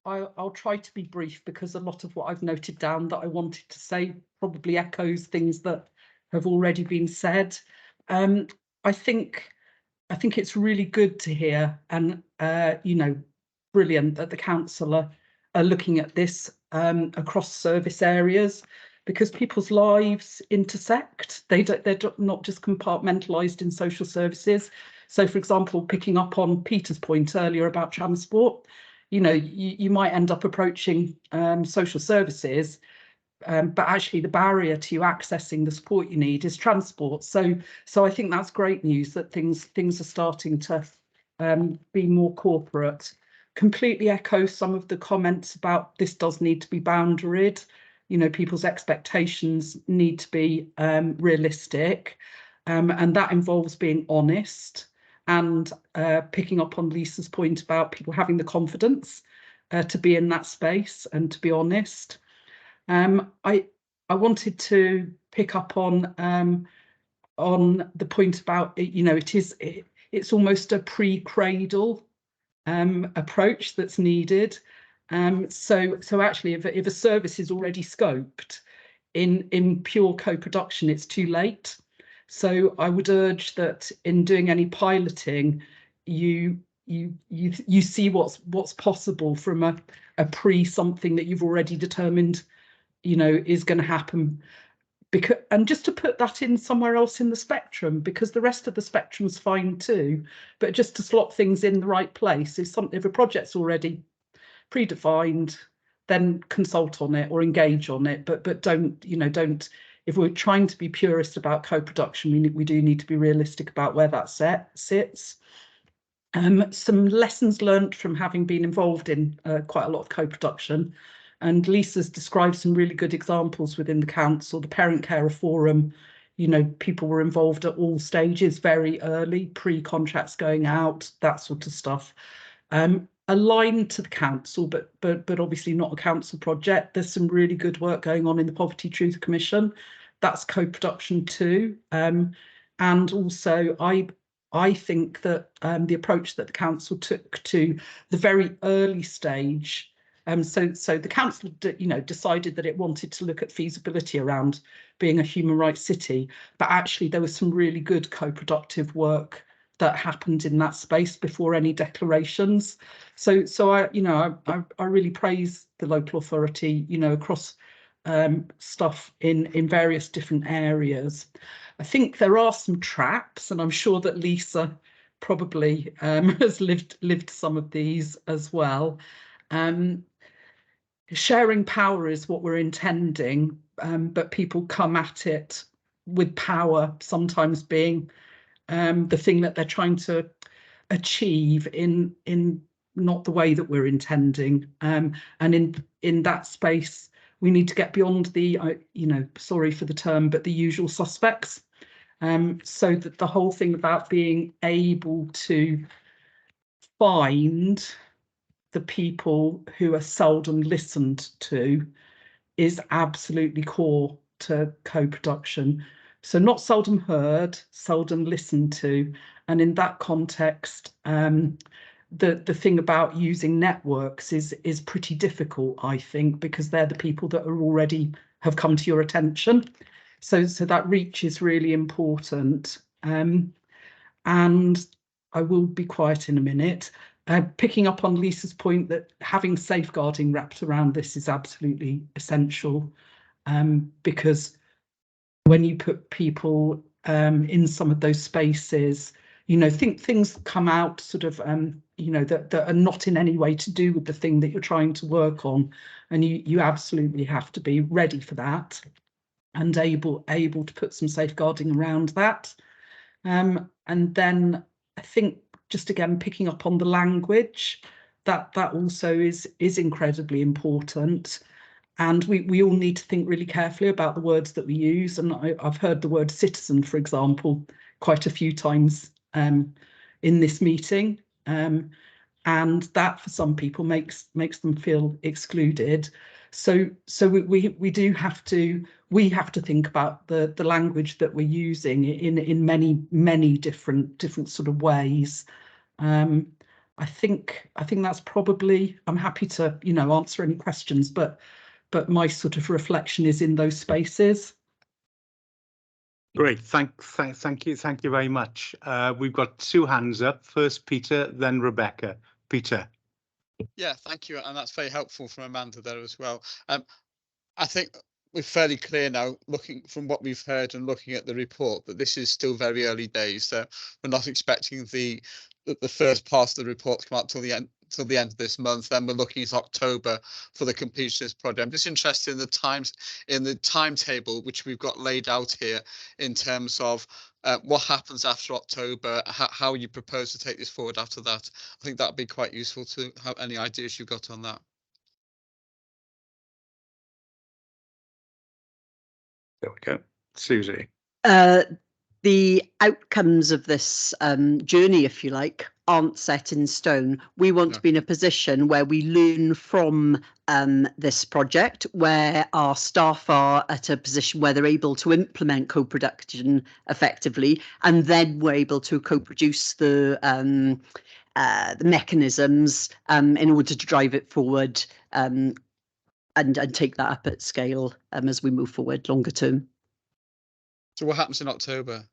I'll try to be brief, because a lot of what I've noted down that I wanted to say probably echoes things that have already been said. I think it's really good to hear, and brilliant that the council are looking at this across service areas, because people's lives intersect. They're not just compartmentalised in social services. So, for example, picking up on Peter's point earlier about transport, you might end up approaching social services, but actually the barrier to you accessing the support you need is transport. So I think that's great news that things are starting to be more corporate. Completely echo some of the comments about this does need to be boundaried. People's expectations need to be realistic, and that involves being honest, and picking up on Lisa's point about people having the confidence to be in that space and to be honest. I wanted to pick up on the point about it's almost a pre-cradle approach that's needed. So actually, if a service is already scoped in pure co-production, it's too late. So I would urge that in doing any piloting, you see what's possible from a pre something that you've already determined is going to happen. And just to put that in somewhere else in the spectrum, because the rest of the spectrum's fine too, but just to slot things in the right place. If a project's already predefined, then consult on it or engage on it, but don't, if we're trying to be purist about co-production, we do need to be realistic about where that sits. Some lessons learned from having been involved in quite a lot of co-production. And Lisa's described some really good examples within the council. The Parent Carer Forum, people were involved at all stages, very early, pre-contracts going out, that sort of stuff. Aligned to the council, but obviously not a council project. There's some really good work going on in the Poverty Truth Commission. That's co-production too. And also, I think that the approach that the council took to the very early stage. So the council, decided that it wanted to look at feasibility around being a human rights city, but actually there was some really good co-productive work that happened in that space before any declarations. So I really praise the local authority, across stuff in various different areas. I think there are some traps, and I'm sure that Lisa probably has lived some of these as well. Sharing power is what we're intending, but people come at it with power sometimes being the thing that they're trying to achieve in not the way that we're intending. And in that space, we need to get beyond the, sorry for the term, but the usual suspects. So that the whole thing about being able to find the people who are seldom listened to is absolutely core to co-production. So not seldom heard, seldom listened to. And in that context, the thing about using networks is pretty difficult, I think, because they're the people that are already have come to your attention. So that reach is really important. And I will be quiet in a minute. Picking up on Lisa's point that having safeguarding wrapped around this is absolutely essential, because when you put people in some of those spaces, you know, things come out sort of, you know, that are not in any way to do with the thing that you're trying to work on, and you absolutely have to be ready for that and able to put some safeguarding around that. And then I think, just again picking up on the language, that also is incredibly important. And we all need to think really carefully about the words that we use. And I've heard the word citizen, for example, quite a few times in this meeting. And that for some people makes them feel excluded. So we do have to think about the language that we're using in many different sort of ways. I think that's probably, I'm happy to, you know, answer any questions, but my sort of reflection is in those spaces. Great, thank you very much. We've got two hands up. First Peter, then Rebecca. Peter. Yeah, thank you, and that's very helpful from Amanda there as well. I think we're fairly clear now, looking from what we've heard and looking at the report, that this is still very early days. So we're not expecting the first part of the report to come out till the end of this month. Then we're looking at October for the completion of this project. I'm just interested in the timetable which we've got laid out here in terms of what happens after October, how you propose to take this forward after that. I think that'd be quite useful to have any ideas you've got on that. There we go. Susie. The outcomes of this journey, if you like, aren't set in stone. We want to be in a position where we learn from this project, where our staff are at a position where they're able to implement co-production effectively, and then we're able to co-produce the mechanisms in order to drive it forward and take that up at scale as we move forward longer term. So what happens in October?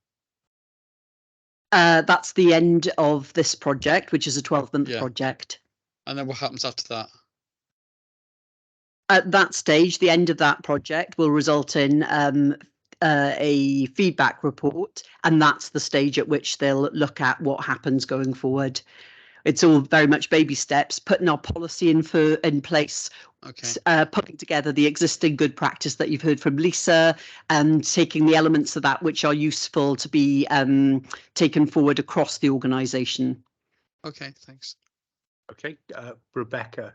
That's the end of this project, which is a 12-month project. And then what happens after that? At that stage, the end of that project will result in a feedback report, and that's the stage at which they'll look at what happens going forward. It's all very much baby steps, putting our policy in place, putting together the existing good practice that you've heard from Lisa, and taking the elements of that which are useful to be taken forward across the organisation. Okay, thanks. Okay, Rebecca.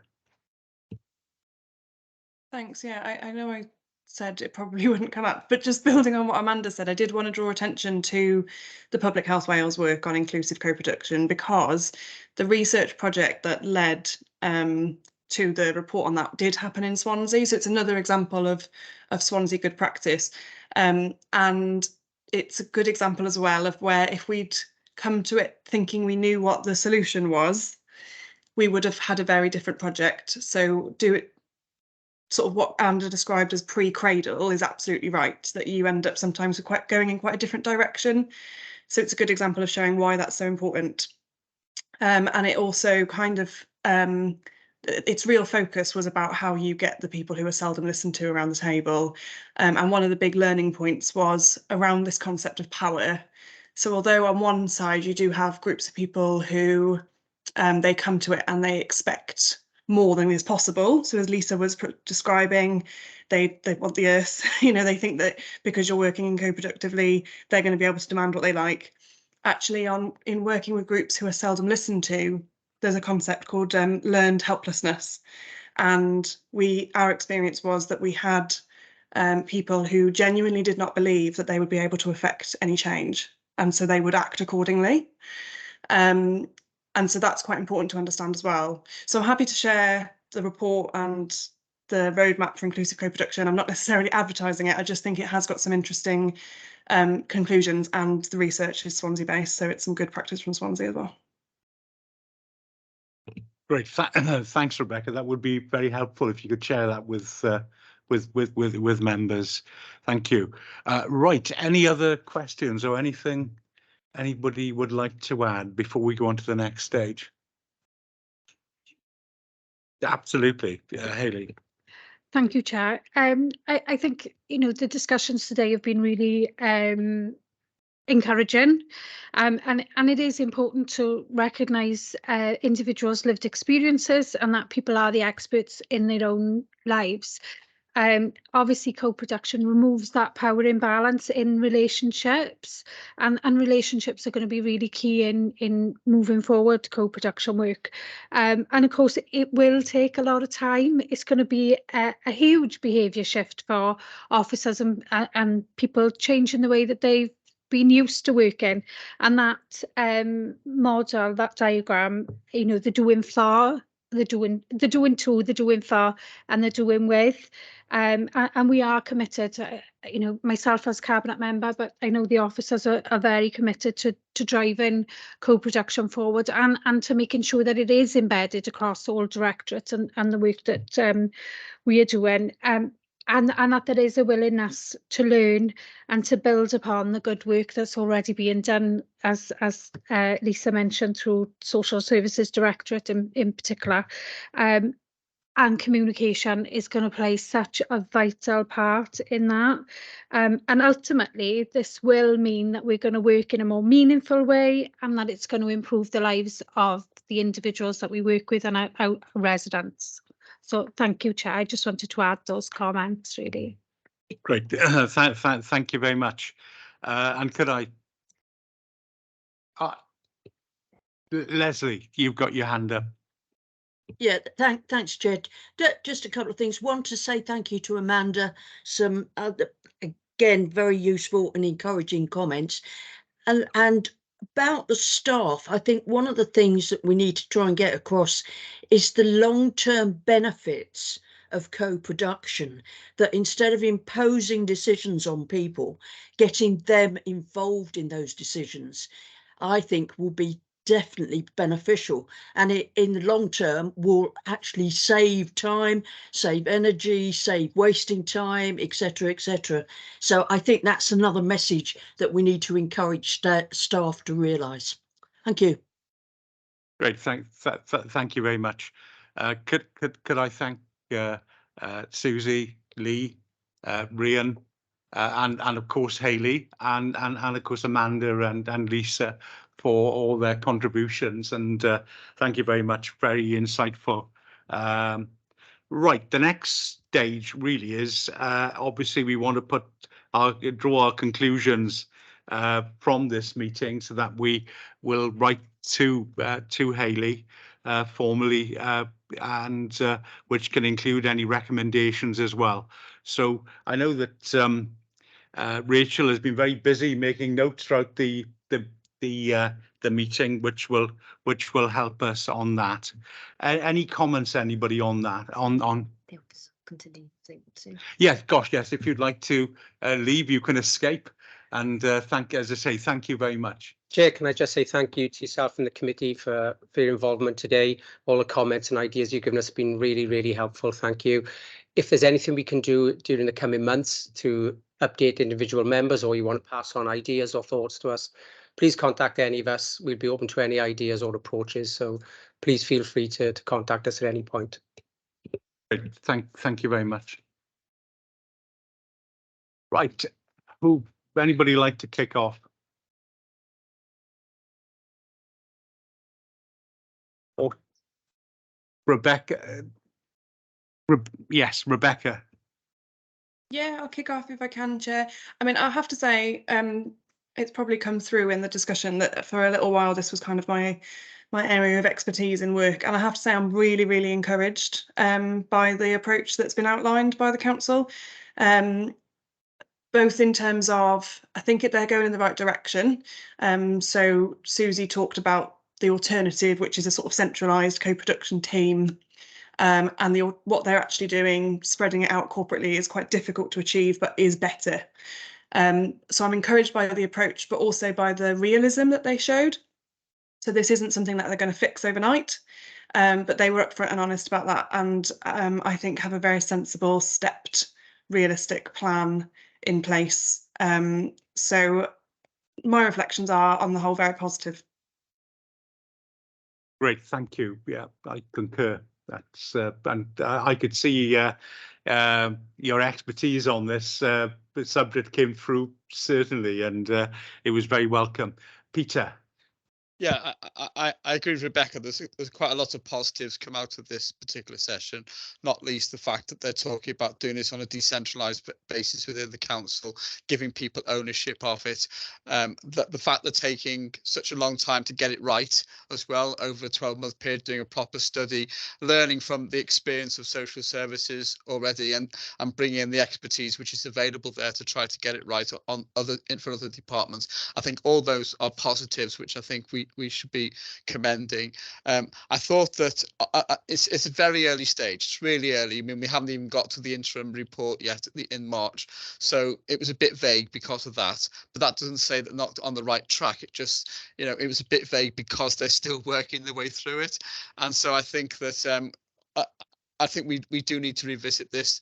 Thanks. Yeah, I know I said it probably wouldn't come up, but just building on what Amanda said, I did want to draw attention to the Public Health Wales work on inclusive co-production, because the research project that led to the report on that did happen in Swansea. So it's another example of Swansea good practice. And it's a good example as well of where if we'd come to it thinking we knew what the solution was, we would have had a very different project. So sort of what Amanda described as pre-cradle is absolutely right, that you end up sometimes going in quite a different direction. So it's a good example of showing why that's so important. And it also kind of, its real focus was about how you get the people who are seldom listened to around the table. And one of the big learning points was around this concept of power. So although on one side you do have groups of people who they come to it and they expect more than is possible. So as Lisa was describing, they want the earth, you know, they think that because you're working in co-productively, they're going to be able to demand what they like. Actually, in working with groups who are seldom listened to, there's a concept called learned helplessness. And our experience was that we had people who genuinely did not believe that they would be able to affect any change. And so they would act accordingly. And so that's quite important to understand as well. So I'm happy to share the report and the roadmap for inclusive co-production. I'm not necessarily advertising it. I just think it has got some interesting conclusions, and the research is Swansea based, so it's some good practice from Swansea as well. Great, thanks, Rebecca. That would be very helpful if you could share that with members. Thank you. Right, any other questions or anything anybody would like to add before we go on to the next stage? Absolutely, Hayley. Thank you, Chair. I think, the discussions today have been really encouraging, and it is important to recognise individuals' lived experiences and that people are the experts in their own lives. Obviously, co-production removes that power imbalance in relationships, and relationships are going to be really key in moving forward co-production work. And of course, it will take a lot of time. It's going to be a huge behaviour shift for officers and people changing the way that they've been used to working. And that model, that diagram, the doing for, the doing to, the doing for, and the doing with. And we are committed, myself as cabinet member, but I know the officers are very committed to driving co-production forward and to making sure that it is embedded across all directorates and the work that we are doing. And that there is a willingness to learn and to build upon the good work that's already being done, as Lisa mentioned, through Social Services Directorate in particular. And communication is going to play such a vital part in that. And ultimately, this will mean that we're going to work in a more meaningful way, and that it's going to improve the lives of the individuals that we work with and our residents. So thank you, Chair. I just wanted to add those comments, really. Great, thank you very much. And could I, Leslie, you've got your hand up. Yeah, thanks, Chair. Just a couple of things. One, to say thank you to Amanda. Some other, again, very useful and encouraging comments. And about the staff, I think one of the things that we need to try and get across is the long-term benefits of co-production, that instead of imposing decisions on people, getting them involved in those decisions, I think will be definitely beneficial, and it in the long term will actually save time, save energy, save wasting time, etc., etc. So I think that's another message that we need to encourage staff to realise. Thank you. Great, thank you very much. Could I thank Susie, Lee, Rhian, and of course Hayley, and of course Amanda and Lisa for all their contributions, and thank you very much, very insightful. Right, the next stage really is obviously we want to draw our conclusions from this meeting, so that we will write to Hayley formally, and which can include any recommendations as well. So I know that Rachel has been very busy making notes throughout the meeting, which will help us on that. Any comments, anybody, on that? On yes, gosh, yes. If you'd like to leave, you can escape. And as I say, thank you very much. Chair, can I just say thank you to yourself and the committee for your involvement today. All the comments and ideas you've given us have been really, really helpful. Thank you. If there's anything we can do during the coming months to update individual members, or you want to pass on ideas or thoughts to us, please contact any of us. We'll be open to any ideas or approaches. So please feel free to contact us at any point. Great. Thank you very much. Right. Would anybody like to kick off? Or Rebecca? Yes, Rebecca. Yeah, I'll kick off if I can, Chair. I mean, I have to say, it's probably come through in the discussion that for a little while this was kind of my area of expertise in work, and I have to say I'm really, really encouraged by the approach that's been outlined by the council, both in terms of, I think they're going in the right direction. So Susie talked about the alternative, which is a sort of centralised co-production team. and what they're actually doing, spreading it out corporately, is quite difficult to achieve, but is better. So I'm encouraged by the approach, but also by the realism that they showed. So this isn't something that they're going to fix overnight, but they were upfront and honest about that, and I think have a very sensible, stepped, realistic plan in place. So my reflections are, on the whole, very positive. Great, thank you. Yeah, I concur. That's and I could see your expertise on this subject came through certainly, and it was very welcome. Peter. Yeah, I agree with Rebecca. There's quite a lot of positives come out of this particular session, not least the fact that they're talking about doing this on a decentralised basis within the council, giving people ownership of it. The fact they're taking such a long time to get it right as well, over a 12-month period, doing a proper study, learning from the experience of social services already, and bringing in the expertise which is available there to try to get it right on for other departments. I think all those are positives, which I think we should be commending. I thought that it's a very early stage. It's really early. I mean, we haven't even got to the interim report yet in March, so it was a bit vague because of that. But that doesn't say that not on the right track. It just, you know, it was a bit vague because they're still working their way through it. And so I think that I think we do need to revisit this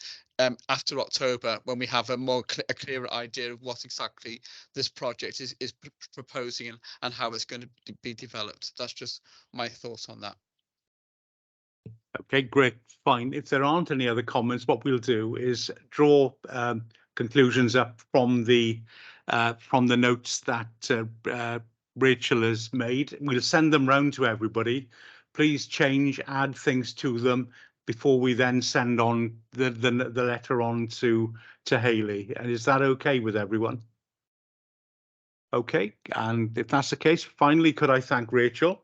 after October, when we have a clearer idea of what exactly this project is proposing and how it's going to be developed. That's just my thoughts on that. Okay, great, fine. If there aren't any other comments, what we'll do is draw conclusions up from the notes that Rachel has made. We'll send them round to everybody. Please change, add things to them before we then send on the letter on to Hayley. And is that okay with everyone? Okay, and if that's the case, finally, could I thank Rachel?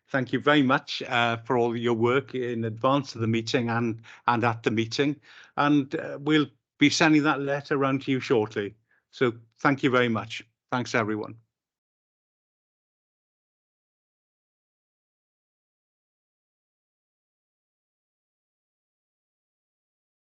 Thank you very much for all your work in advance of the meeting and at the meeting. And we'll be sending that letter around to you shortly. So thank you very much. Thanks, everyone.